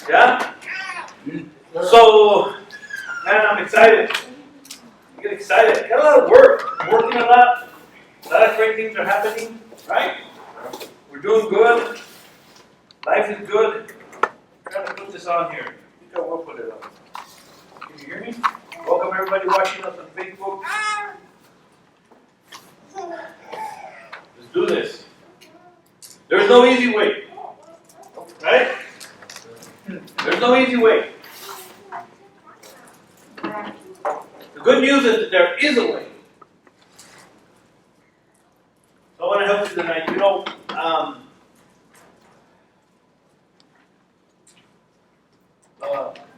Yeah? So, man, I'm excited. I get excited. Got a lot of work. I'm working a lot. A lot of great things are happening, right? We're doing good. Life is good. I'm trying to put this on here. I think I will put it on. Can you hear me? Welcome everybody watching us on Facebook. Let's do this. There's no easy way. Right? There's no easy way. The good news is that there is a way. So I want to help you tonight. You know,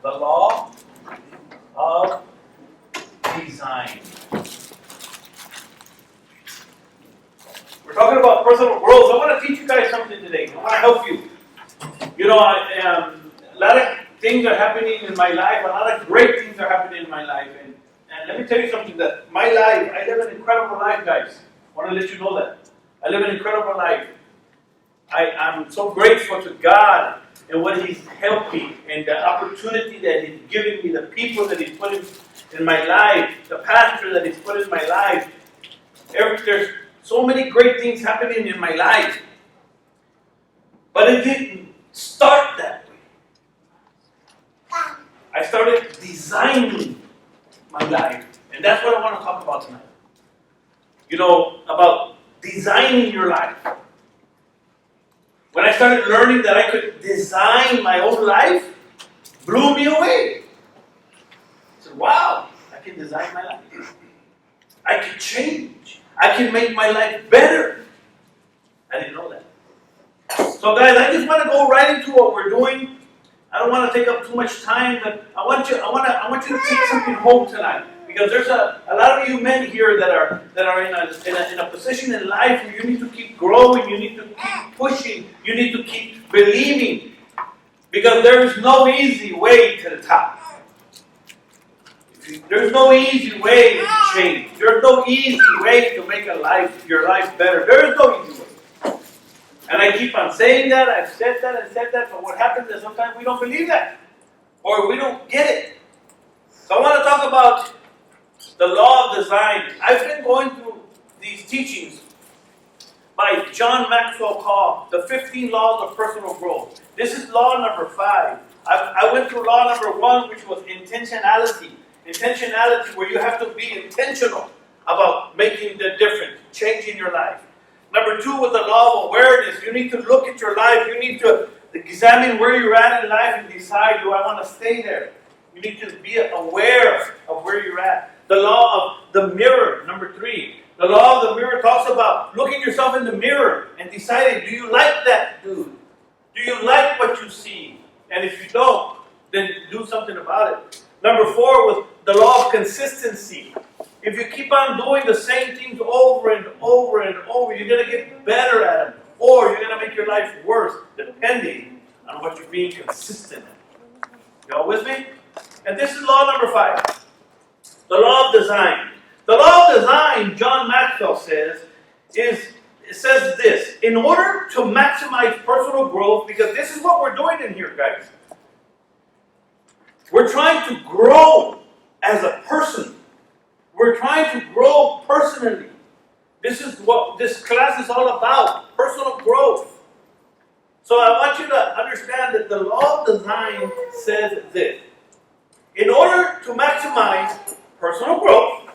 the law of design. We're talking about personal growth. I want to teach you guys something today. I want to help you. You know, a lot of things are happening in my life. A lot of great things are happening in my life. And let me tell you something, that my life, I live an incredible life, guys. I want to let you know that. I live an incredible life. I'm so grateful to God and what He's helping and the opportunity that He's giving me, the people that He's put in my life, the pastor that He's put in my life. There's so many great things happening in my life. But it didn't start that way. I started designing my life. And that's what I want to talk about tonight. You know, about designing your life. When I started learning that I could design my own life, blew me away. I said, wow, I can design my life. I can change. I can make my life better. I didn't know that. So guys, I just want to go right into what we're doing. I don't want to take up too much time, but I want you to take something home tonight. Because there's a lot of you men here that are in a position in life where you need to keep growing, you need to keep pushing, you need to keep believing. Because there is no easy way to the top. There's no easy way to change. There's no easy way to make your life better. There is no easy way. And I keep on saying that, I've said that, but what happens is sometimes we don't believe that. Or we don't get it. So I want to talk about the law of design. I've been going through these teachings by John Maxwell called The 15 Laws of Personal Growth. This is law number 5. I went through law number 1, which was intentionality. Intentionality, where you have to be intentional about making the difference, changing your life. Number 2 was the law of awareness. You need to look at your life. You need to examine where you're at in life and decide, do I want to stay there? You need to be aware of where you're at. The law of the mirror, number 3. The law of the mirror talks about looking yourself in the mirror and deciding, do you like that dude? Do you like what you see? And if you don't, then do something about it. Number 4 was the law of consistency. If you keep on doing the same things over and over and over, you're going to get better at them. Or you're going to make your life worse, depending on what you're being consistent in. Y'all with me? And this is law number 5. The law of design. The law of design, John Maxwell says, it says this. In order to maximize personal growth, because this is what we're doing in here, guys. We're trying to grow as a person. We're trying to grow personally. This is what this class is all about, personal growth. So I want you to understand that the law of design says this. In order to maximize personal growth,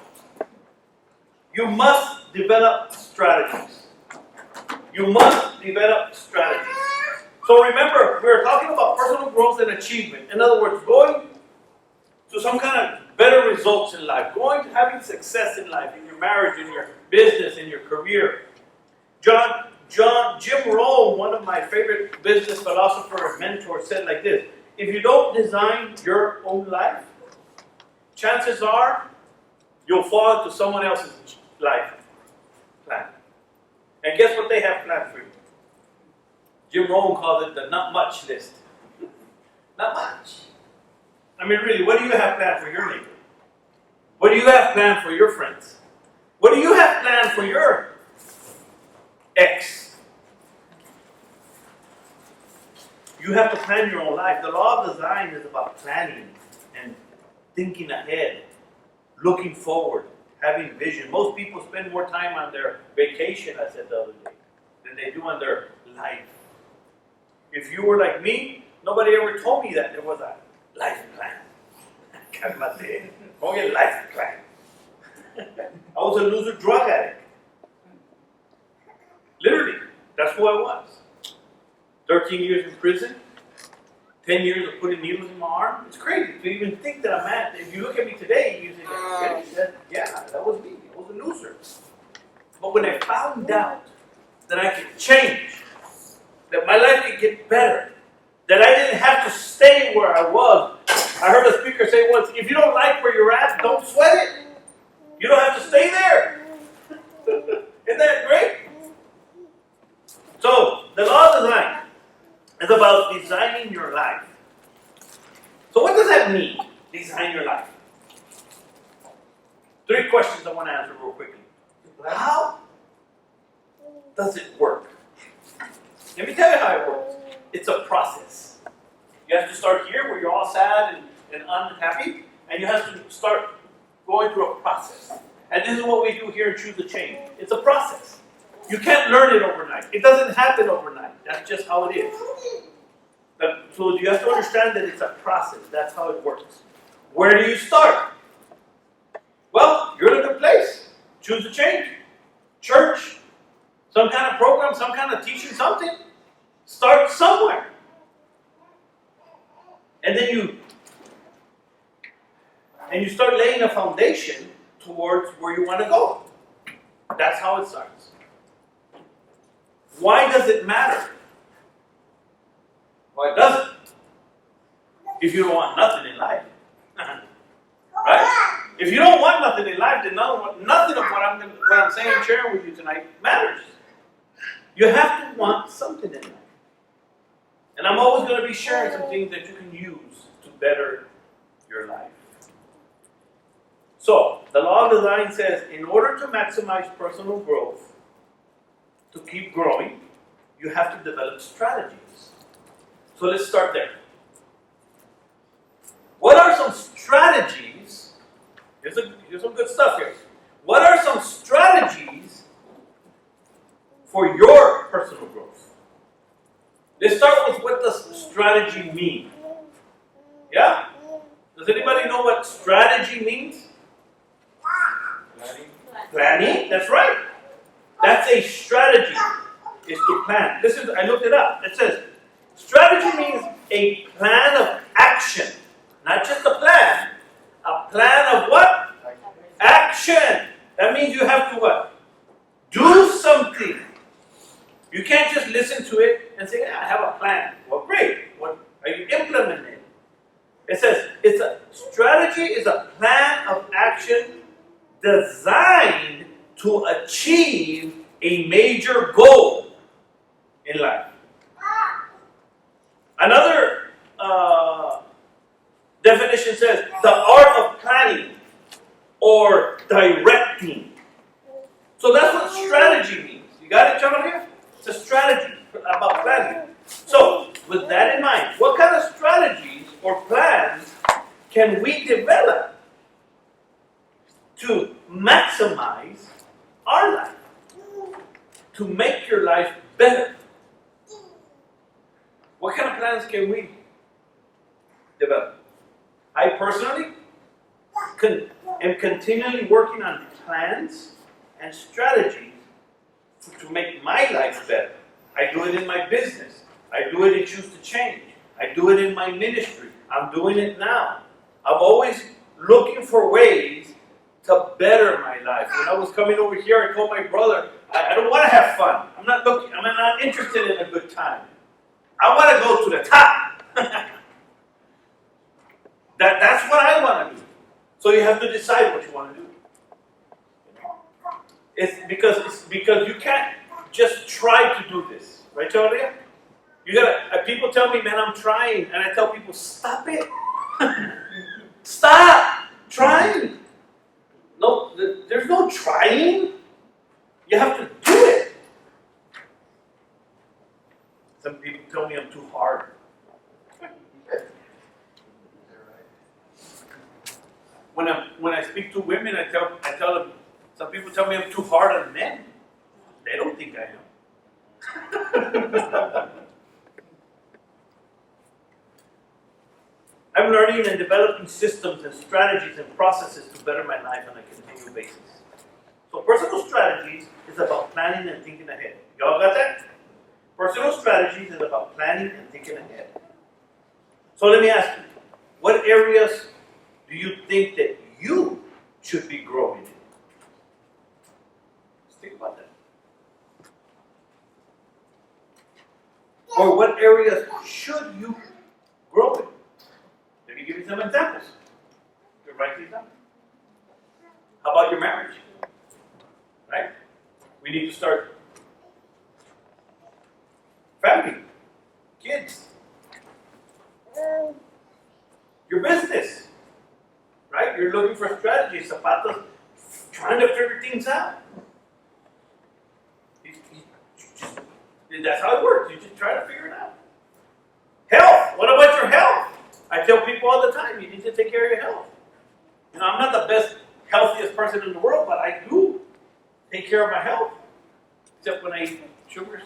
you must develop strategies. You must develop strategies. So remember, we're talking about personal growth and achievement. In other words, going to some kind of better results in life, going to having success in life, in your marriage, in your business, in your career. Jim Rohn, one of my favorite business philosopher and mentors, said like this: if you don't design your own life, chances are you'll fall into someone else's life plan. And guess what they have planned for you? Jim Rohn calls it the not much list. Not much. I mean, really, what do you have planned for your neighbor? What do you have planned for your friends? What do you have planned for your ex? You have to plan your own life. The law of design is about planning and thinking ahead, looking forward, having vision. Most people spend more time on their vacation, I said the other day, than they do on their life. If you were like me, nobody ever told me that there was a life plan. Cálmate. Oye, life plan. I was a loser drug addict. Literally, that's who I was. 13 years in prison, 10 years of putting needles in my arm. It's crazy to even think that I'm at. If you look at me today, you think, yeah, that was me. I was a loser. But when I found out that I could change, that my life could get better, that I didn't have to stay where I was. I heard a speaker say once, if you don't like where you're at, don't sweat it. You don't have to stay there. Isn't that great? So, the law of design is about designing your life. So what does that mean, design your life? 3 questions I want to answer real quickly. How does it work? Let me tell you how it works. It's a process. You have to start here where you're all sad and unhappy, and you have to start going through a process. And this is what we do here in Choose the Change. It's a process. You can't learn it overnight. It doesn't happen overnight. That's just how it is. So you have to understand that it's a process. That's how it works. Where do you start? Well, you're in a good place. Choose the Change. Church. Some kind of program, some kind of teaching, something. Start somewhere. And then you start laying a foundation towards where you want to go. That's how it starts. Why does it matter? Well, it doesn't. If you don't want nothing in life. Right? If you don't want nothing in life, then nothing of what I'm saying and sharing with you tonight matters. You have to want something in life. And I'm always going to be sharing some things that you can use to better your life. So, the law of design says, in order to maximize personal growth, to keep growing, you have to develop strategies. So let's start there. What are some strategies? Here's some good stuff here. What are some strategies for your personal growth? Let's start with what does strategy mean? Yeah? Does anybody know what strategy means? Planning? That's right. That's a strategy. Is to plan. I looked it up. It says, strategy means a plan of action. Not just a plan. A plan of what? Action. That means you have to what? Do something. You can't just listen to it and say, I have a plan. Well, great. What are you implementing? It says, strategy is a plan of action designed to achieve a major goal in life. Another definition says, the art of planning or directing. So that's what strategy means. You got it, John, here? It's a strategy about planning. So, with that in mind, what kind of strategies or plans can we develop to maximize our life? To make your life better? What kind of plans can we develop? I personally am continually working on plans and strategies to make my life better. I do it in my business. I do it in Choose to Change. I do it in my ministry. I'm doing it now. I'm always looking for ways to better my life. When I was coming over here, I told my brother, I don't want to have fun. I'm not interested in a good time. I want to go to the top. That's what I want to do. So you have to decide what you want to do. It's because you can't just try to do this, right, Claudia? People tell me, man, I'm trying, and I tell people, stop it. Stop trying. No, there's no trying. You have to do it. Some people tell me I'm too hard. when I speak to women, I tell them, some people tell me I'm too hard on men. They don't think I am. I'm learning and developing systems and strategies and processes to better my life on a continual basis. So personal strategies is about planning and thinking ahead. Y'all got that? Personal strategies is about planning and thinking ahead. So let me ask you, what areas do you think that you should be growing in? Let's think about that. Or what areas should you grow in? Let me give you some examples. You can write these down. How about your marriage? Right? We need to start family, kids, your business. Right? You're looking for strategies, zapatos, trying to figure things out. That's how it works. You just try to figure it out. Health. What about your health? I tell people all the time, you need to take care of your health. You know, I'm not the best, healthiest person in the world, but I do take care of my health. Except when I eat sugars.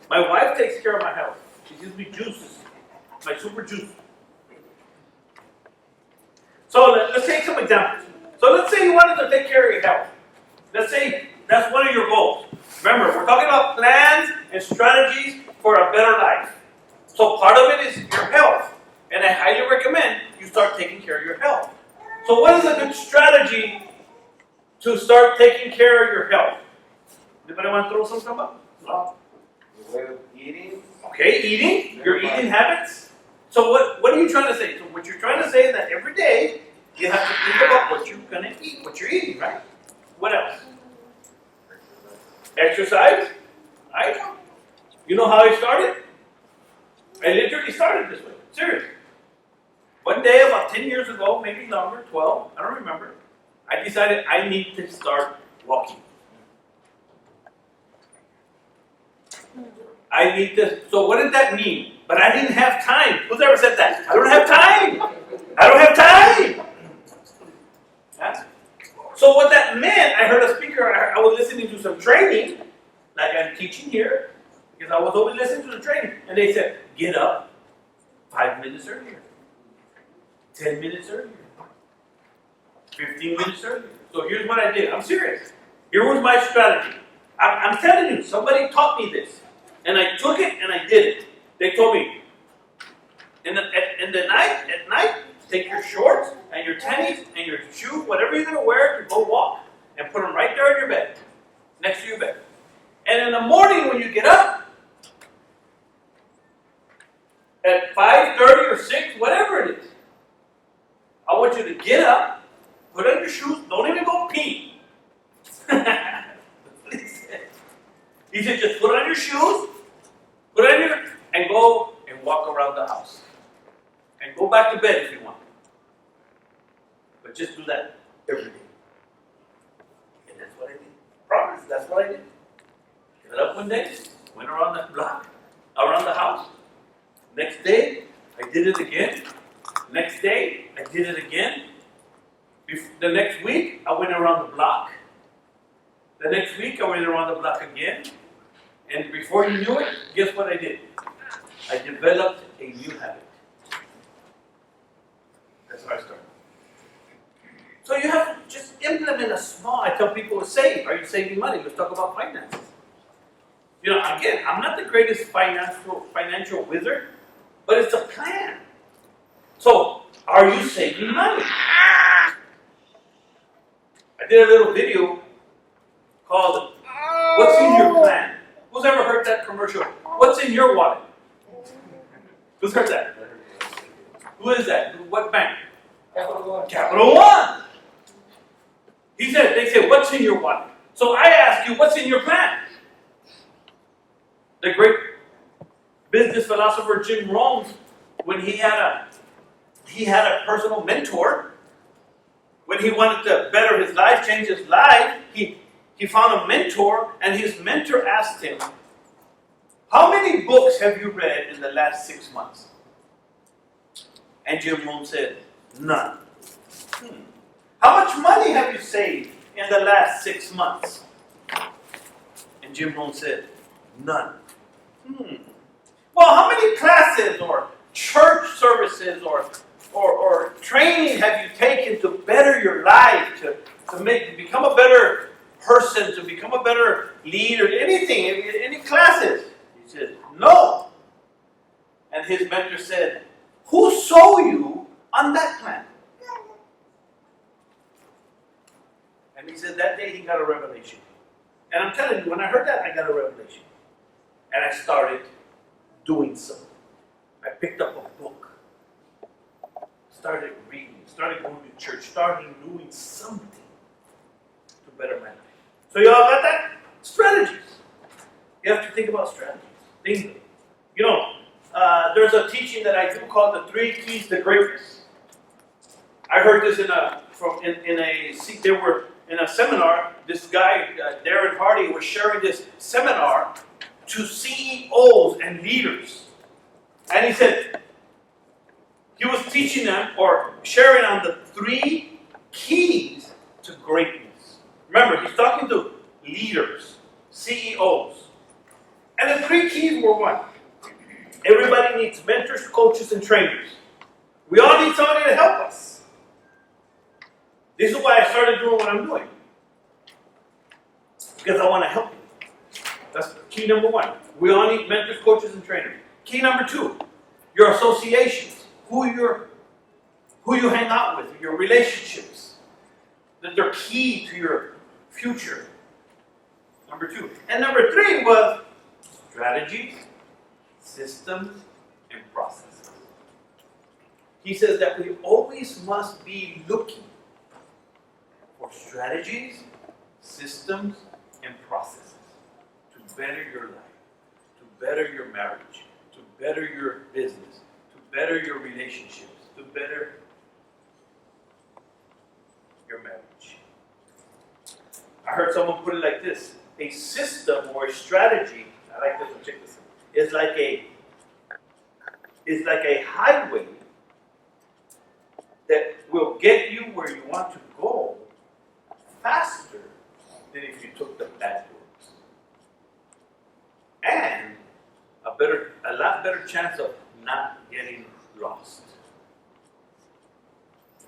My wife takes care of my health. She gives me juices, my super juice. So let's take some examples. So let's say you wanted to take care of your health. Let's say that's one of your goals. Remember, we're talking about plans and strategies for a better life. So part of it is your health. And I highly recommend you start taking care of your health. So what is a good strategy to start taking care of your health? Anybody want to throw something up? No. The way of eating. Okay, eating. Your eating habits. So what are you trying to say? So what you're trying to say is that every day you have to think about what you're going to eat, what you're eating, right? What else? Exercise. Right? You know how I started? I literally started this way. Seriously. One day, about 10 years ago, maybe longer, 12, I don't remember, I decided I need to start walking. I need to, so what did that mean? But I didn't have time. Who's ever said that? I don't have time. I don't have time. Yeah? So what that meant, I heard a speaker, I was listening to some training, like I'm teaching here, because I was always listening to the training, and they said, get up 5 minutes earlier, 10 minutes earlier, 15 minutes earlier. So here's what I did. I'm serious. Here was my strategy. I'm telling you, somebody taught me this, and I took it and I did it. They told me, at night, take your shorts and your tennies and your shoes, whatever you're going to wear to go walk, and put them right there in your bed, next to your bed. And in the morning when you get up, at 5:30 or 6, whatever it is, I want you to get up, put on your shoes, don't even go pee. He said, just put on your shoes, and go and walk around the house. And go back to bed if you want. But just do that every day. And that's what I did. Promise, that's what I did. Got up one day, went around the block, around the house. Next day, I did it again. Next day, I did it again. The next week, I went around the block. The next week, I went around the block again. And before you knew it, guess what I did? I developed a new habit. That's how I started. So you have to just implement a small, I tell people to save. Are you saving money? Let's talk about finances. You know, again, I'm not the greatest financial wizard, but it's a plan. So, are you saving money? I did a little video called, What's in Your Plan? Who's ever heard that commercial? What's in your wallet? Who's heard that? Who is that? What bank? Capital One. Capital One. They said, what's in your wallet? So I ask you, what's in your plan? The great business philosopher Jim Rohn, when he had a personal mentor, when he wanted to better his life, change his life, he found a mentor, and his mentor asked him, how many books have you read in the last 6 months? And Jim Rohn said, none. How much money have you saved in the last 6 months? And Jim Rohn said, none. Well, how many classes or church services or training have you taken to better your life, to become a better person, to become a better leader, anything, any classes? He said, no. And his mentor said, who saw you on that plan? And he said that day he got a revelation. And I'm telling you, when I heard that, I got a revelation. And I started doing something. I picked up a book, started reading, started going to church, started doing something to better my life. So you all got that? Strategies. You have to think about strategies. Think them. You know, there's a teaching that I do called the 3 Keys to Greatness. I heard this they were in a seminar. This guy, Darren Hardy, was sharing this seminar to CEOs and leaders. And he said, he was teaching them or sharing on the 3 keys to greatness. Remember, he's talking to leaders, CEOs. And the 3 keys were what? Everybody needs mentors, coaches, and trainers. We all need somebody to help us. This is why I started doing what I'm doing. Because I want to help you. That's key number 1. We all need mentors, coaches, and trainers. Key number 2, your associations. Who you hang out with, your relationships. That they're key to your future. Number 2. And number 3 was strategies, systems, and processes. He says that we always must be looking for strategies, systems, and processes to better your life, to better your marriage, to better your business, to better your relationships, to better your marriage. I heard someone put it like this: a system or a strategy, I like this one, check this out, is like a highway that will get you where you want to go faster than if you took the back roads. And a lot better chance of not getting lost.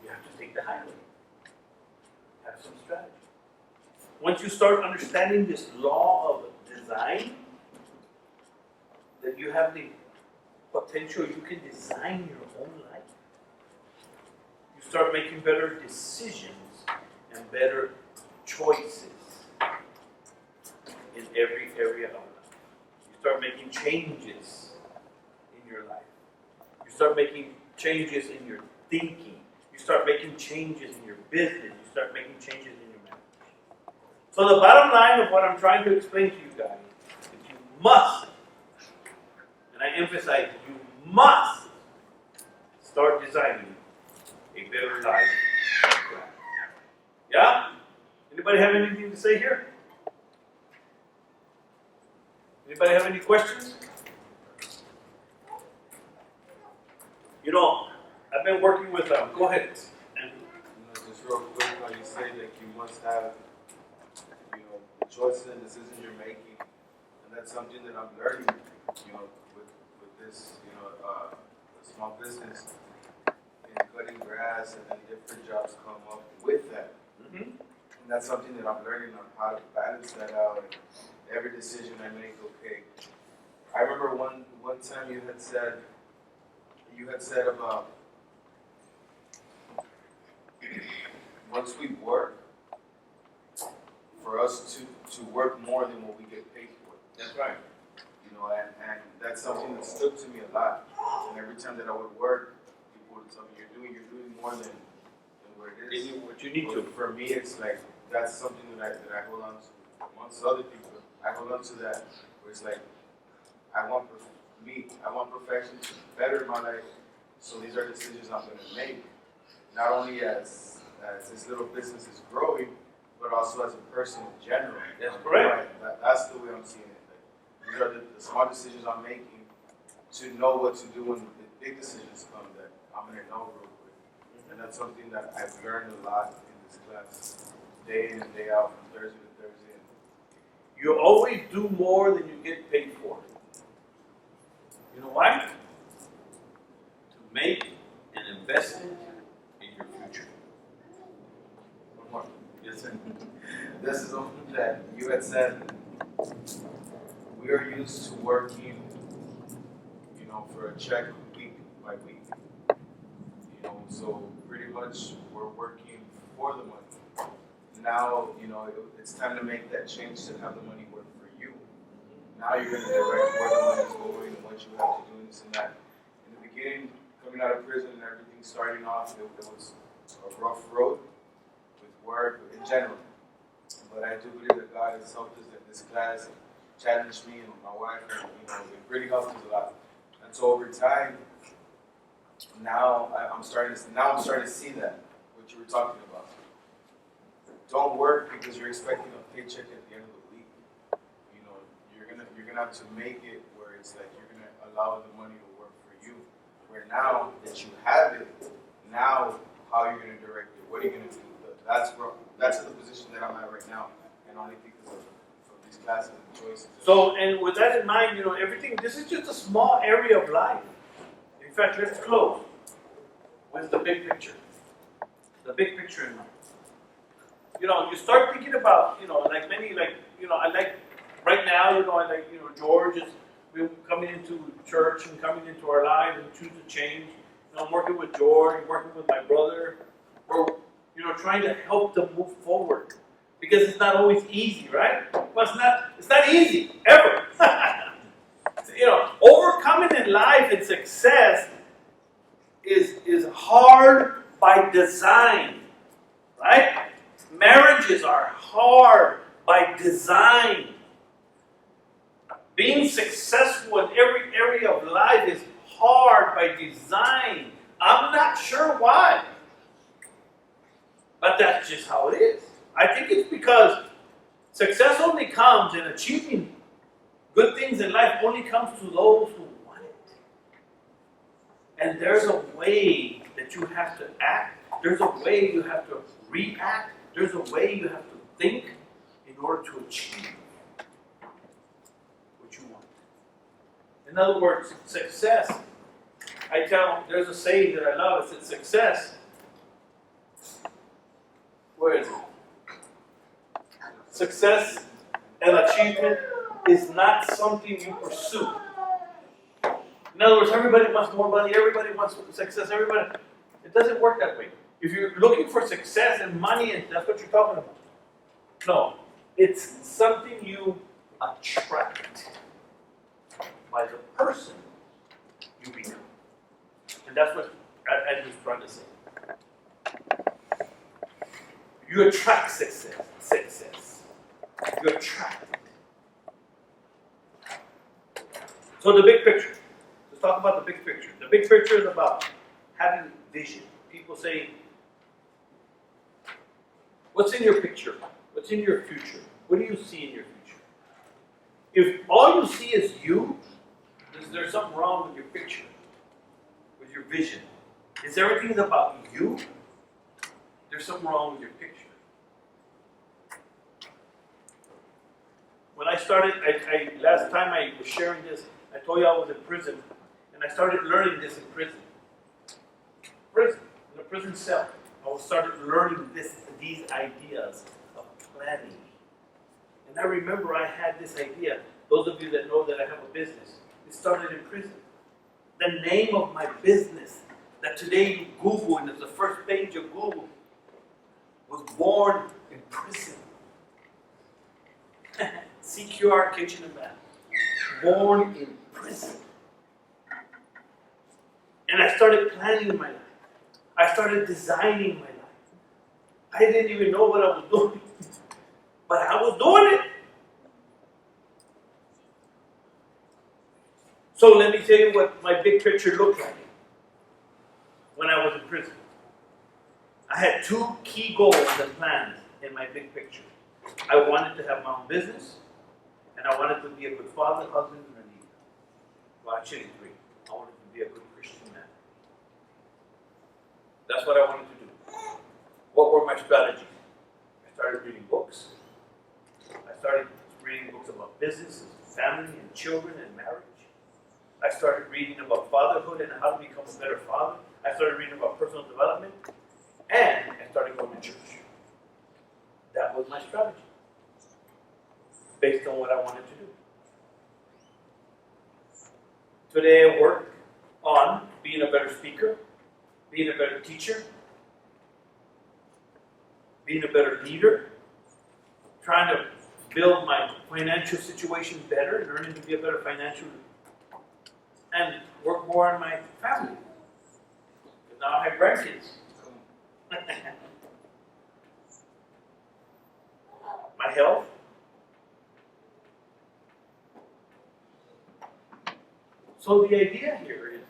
You have to take the highway. Have some strategy. Once you start understanding this law of design, that you have the potential, you can design your own life. You start making better decisions and better choices in every area of life. You start making changes in your life. You start making changes in your thinking. You start making changes in your business. You start making changes in your marriage. So the bottom line of what I'm trying to explain to you guys is you must, and I emphasize, you must start designing a better life. Yeah? Anybody have anything to say here? Anybody have any questions? You know, I've been working with go ahead. And, just real quick, how you say that you must have, the choices and decisions you're making, and that's something that I'm learning, with this, the small business, and cutting grass, and then different jobs come up with that. mm-hmm. And that's something that I'm learning on how to balance that out. And every decision I make, okay. I remember one time you had said about once we work, for us to work more than what we get paid for. That's right. And that's something that stuck to me a lot. And every time that I would work, people would tell me, you're doing more than what it is. What you need to. For me, it's like, that's something that I hold on to. Amongst other people, I hold on to that, where it's like, I want perfection to better my life, so these are decisions I'm going to make, not only as this little business is growing, but also as a person in general. That's correct. That's the way I'm seeing it. Like, these are the small decisions I'm making to know what to do when the big decisions come, that I'm gonna know real quick. And that's something that I've learned a lot in this class, day in and day out, from Thursday to Thursday. You always do more than you get paid for. You know why? To make an investment in your future. One more. Yes, sir. This is something that you had said. We are used to working, for a check week by week. So pretty much we're working for the money. Now, it's time to make that change to have the money work for you. Now you're going to direct where the money's going and what you have to do and this and that. In the beginning, coming out of prison and everything starting off, it was a rough road with work in general. But I do believe that God has helped us in this class and challenged me and my wife, and it really helped us a lot. And so over time, now I'm starting to see that, what you were talking about. Don't work because you're expecting a paycheck at the end of the week. You're gonna have to make it where it's like you're gonna allow the money to work for you. Where now that you have it, now how you're gonna direct it, what are you gonna do? That's the position that I'm at right now, and only because of these classes and choices. So, and with that in mind, everything, this is just a small area of life. In fact, let's close with the big picture. The big picture in mind. You start thinking about, I like, right now, I like, George is coming into church and coming into our lives and choose to change. I'm working with George, working with my brother. We're, trying to help them move forward. Because it's not always easy, right? Well, it's not easy, ever. Overcoming in life and success is hard by design, right? Marriages are hard by design. Being successful in every area of life is hard by design. I'm not sure why, but that's just how it is. I think it's because success only comes, and achieving good things in life only comes to those who want it. And there's a way that you have to act. There's a way you have to react. There's a way you have to think in order to achieve what you want. In other words, success. There's a saying that I love. It says success. Where is it? Success and achievement is not something you pursue. In other words, everybody wants more money, everybody wants success, it doesn't work that way. If you're looking for success and money, and that's what you're talking about. No, it's something you attract by the person you become. And that's what I'm just trying to say. You attract success. You attract it. So the big picture. Let's talk about the big picture. The big picture is about having vision. People say, what's in your picture? What's in your future? What do you see in your future? If all you see is you, is there something wrong with your picture? With your vision? Is everything about you? There's something wrong with your picture. When I started, last time I was sharing this, I told you I was in prison, and I started learning this in prison. In a prison cell, I started learning these ideas of planning. And I remember I had this idea. Those of you that know that I have a business, it started in prison. The name of my business that today you Google, and it's the first page of Google, was born in prison. CQR Kitchen and Bath. Born in prison. And I started planning my life. I started designing my life. I didn't even know what I was doing. But I was doing it. So let me tell you what my big picture looked like when I was in prison. I had two key goals and plans in my big picture. I wanted to have my own business, and I wanted to be a good father, husband, and a leader. Well, actually three. I wanted to be a good Christian man. That's what I wanted to do. What were my strategies? I started reading books. I started reading books about business, family, and children, and marriage. I started reading about fatherhood and how to become a better father. I started reading about personal development. And I started going to church. That was my strategy, based on what I wanted to do. Today I work on being a better speaker, being a better teacher, being a better leader, trying to build my financial situation better, learning to be a better financial leader, and work more on my family. Because now I have grandkids. My health. So the idea here is,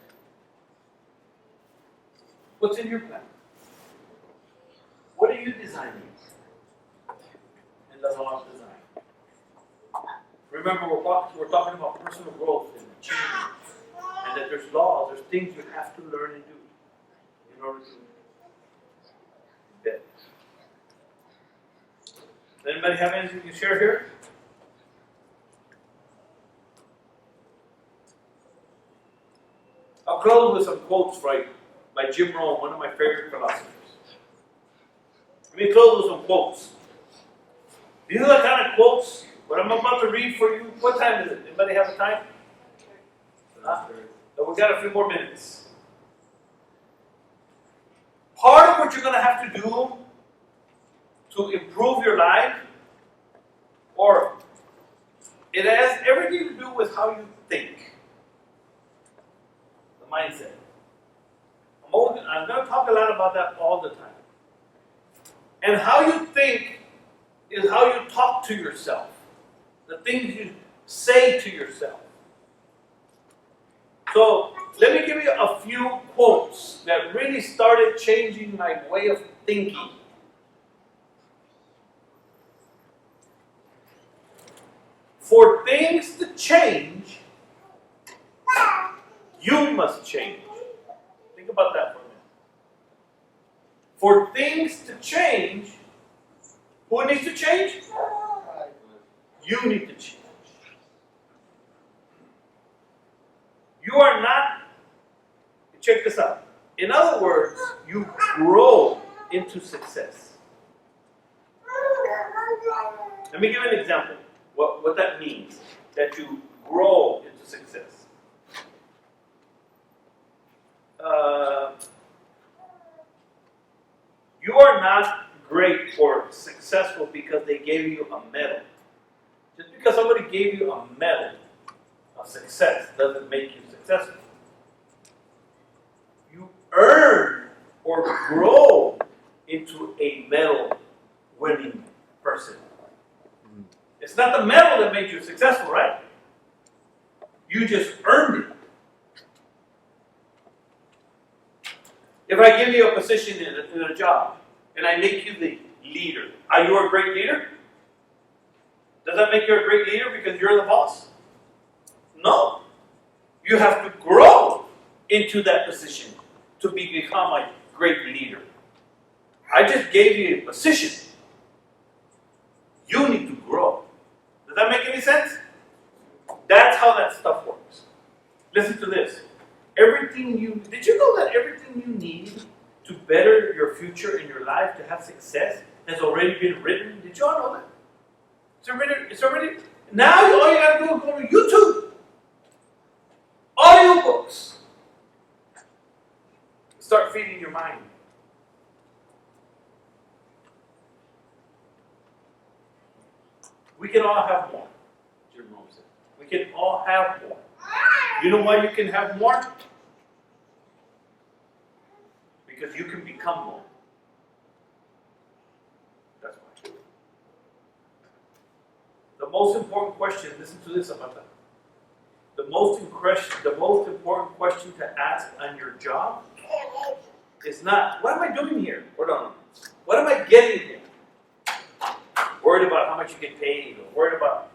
what's in your plan? What are you designing in the law of design? Remember, we're talking about personal growth and achievement, and that there's laws, there's things you have to learn and do in order to get. Does anybody have anything to share here? I'll close with some quotes by Jim Rohn, one of my favorite philosophers. Let me close with some quotes. These are the kind of quotes, what I'm about to read for you. What time is it? Anybody have a time? So we got a few more minutes. Part of what you're going to have to do to improve your life, or it has everything to do with how you think. The mindset. I'm going to talk a lot about that all the time. And how you think is how you talk to yourself. The things you say to yourself. So, let me give you a few quotes that really started changing my way of thinking. For things to change, you must change. Think about that for a minute. For things to change, who needs to change? You need to change. You are not, check this out. In other words, you grow into success. Let me give you an example. What that means, that you grow into success. You are not great or successful because they gave you a medal. Just because somebody gave you a medal of success doesn't make you successful. You earn or grow into a medal-winning person. It's not the medal that made you successful, right? You just earned it. If I give you a position in a job, and I make you the leader, are you a great leader? Does that make you a great leader because you're the boss? No. You have to grow into that position to become a great leader. I just gave you a position. You need to grow. Does that make any sense? That's how that stuff works. Listen to this. Did you know that everything you need to better your future in your life, to have success, has already been written? Did you all know that? It's already, now all you gotta do is go to YouTube. Audiobooks. Start feeding your mind. We can all have more, Jim Rohn said. We can all have more. You know why you can have more? Because you can become more. That's why. The most important question, listen to this about that. The most important question to ask on your job is not, what am I doing here? Hold on. What am I getting here? Worried about how much you get paid, or worried about.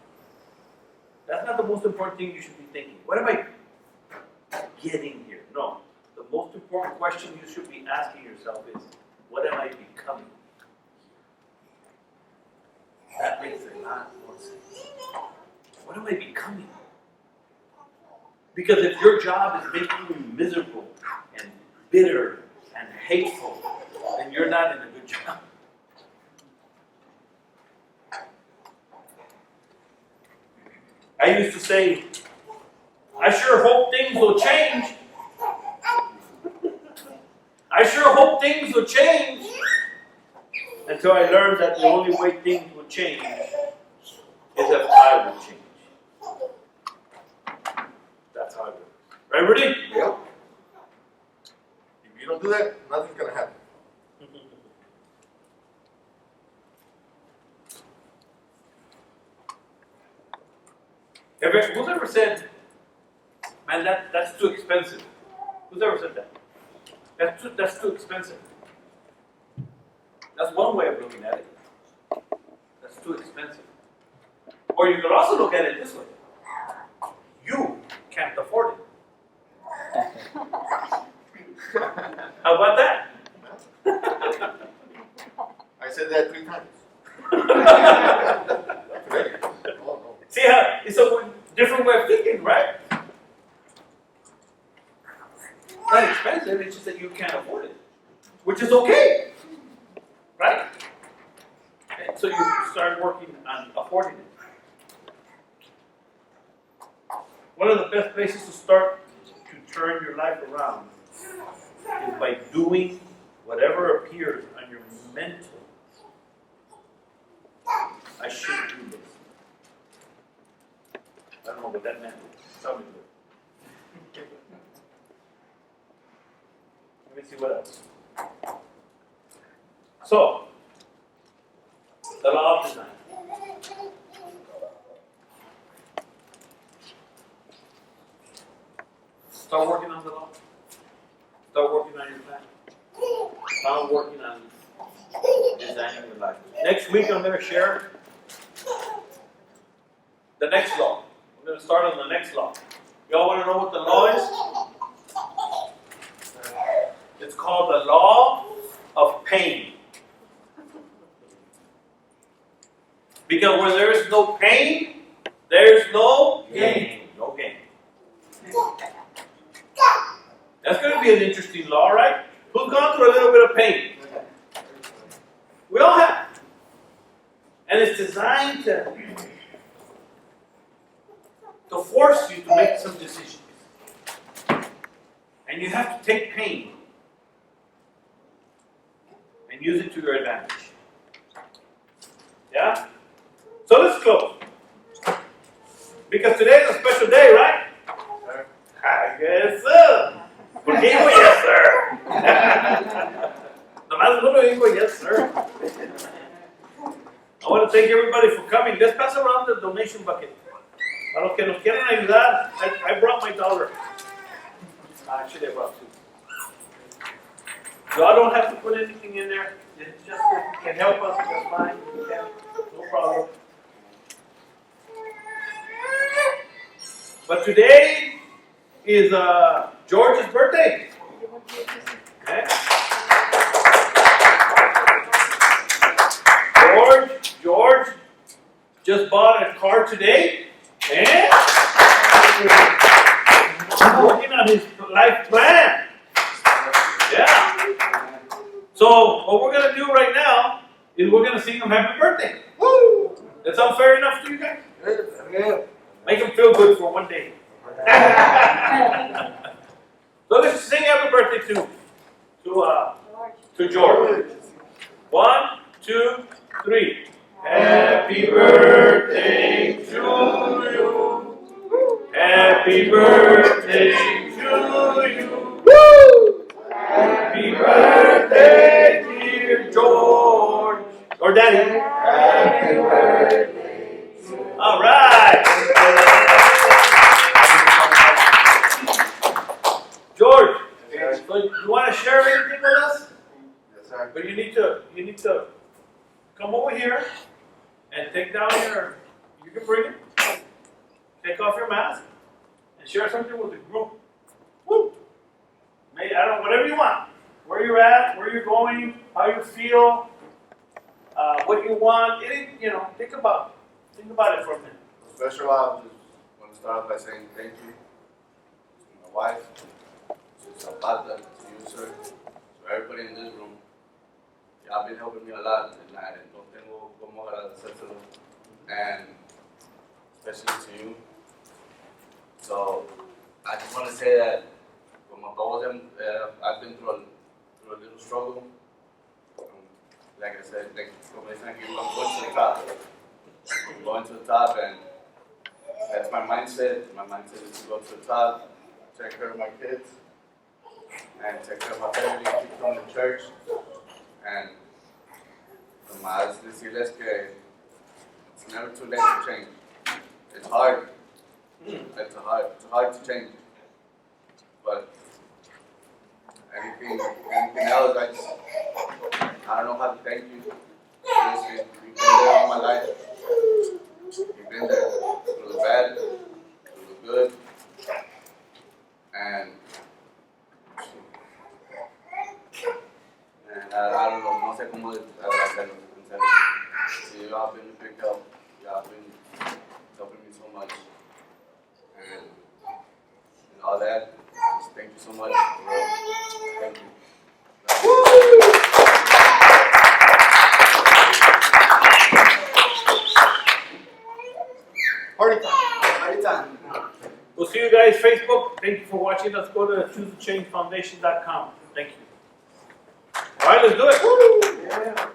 That's not the most important thing you should be thinking. What am I getting here? No. The the most important question you should be asking yourself is, what am I becoming? That makes a lot more sense. What am I becoming? Because if your job is making you miserable and bitter and hateful, then you're not in a good job. I used to say, I sure hope things will change. I sure hope things will change. Until I learned that the only way things will change is if I will change. That's how it works. Right, Rudy? Yep. If you don't do that, nothing's gonna happen. Who's ever said, man, that's too expensive? Who's ever said that? That's too expensive. That's one way of looking at it. That's too expensive. Or you could also look at it this way. You can't afford it. How about that? I said that 3 times. Oh, no. See how it's a different way of thinking, right? Not expensive, it's just that you can't afford it. Which is okay. Right? And so you start working on affording it. One of the best places to start to turn your life around is by doing whatever appears on your mental. I should do this. I don't know what that meant. Tell me. Let me see what else. So, the law of design. Start working on the law. Start working on your plan. Start working on designing your life. Next week I'm going to share the next law. I'm going to start on the next law. Y'all want to know what the law is? It's called the law of pain. Because where there is no pain, there is no gain. No gain. That's going to be an interesting law, right? Who's gone through a little bit of pain? We all have. And it's designed to force you to make some decisions. And you have to take pain and use it to your advantage. Yeah? So let's close. Because today is a special day, right? I guess so. Porque digo yes, sir. Nomás uno digo yes, sir. I want to thank everybody for coming. Let's pass around the donation bucket. Para los que nos quieran ayudar, I brought my dollar. Actually, I brought 2. Y'all don't have to put anything in there. It's just if you can help us, that's fine. You can. No problem. But today is George's birthday. Okay. George just bought a car today, and he's working on his life plan. Yeah. So what we're gonna do right now is we're gonna sing him happy birthday. Woo! That sound fair enough to you guys? Make him feel good for one day. So let's sing happy birthday to George. 1, 2, 3. Happy birthday to you. Happy birthday to you. Woo! Happy birthday, dear George. Or Daddy. Happy birthday. All right. George, so you want to share anything with us? Yes, sir. But you need to come over here and take down your, you can bring it, take off your mask and share something with the group. Woo! Maybe, I don't know, whatever you want. Where you're at, where you're going, how you feel, what you want. Think about it for a minute. Special, I just want to start off by saying thank you to my wife, to Zapata, to you, sir, to everybody in this room. Y'all been helping me a lot, and no tengo como agradecérselo, and especially to you. So, I just want to say that, como todos them, I've been through a little struggle. Like I said, como dicen aquí, I'm going to the top. I'm going to the top, and that's my mindset. My mindset is to go to the top, take care of my kids, and take care of my family, keep going to church. And nomás decirles que it's never too late to change. It's hard. It's hard to change. But anything else, I don't know how to thank you. Seriously, you've been there all my life. You've been there through the bad, through the good, and I don't know, no sé cómo hacerlo, en serio. Sí, y'all been a big help. Y'all been helping me so much. And all that, just thank you so much. Thank you. Party time. Party time. We'll see you guys Facebook. Thank you for watching. Let's go to ChooseTheChangeFoundation.com. Thank you. All right, let's do it. Yeah.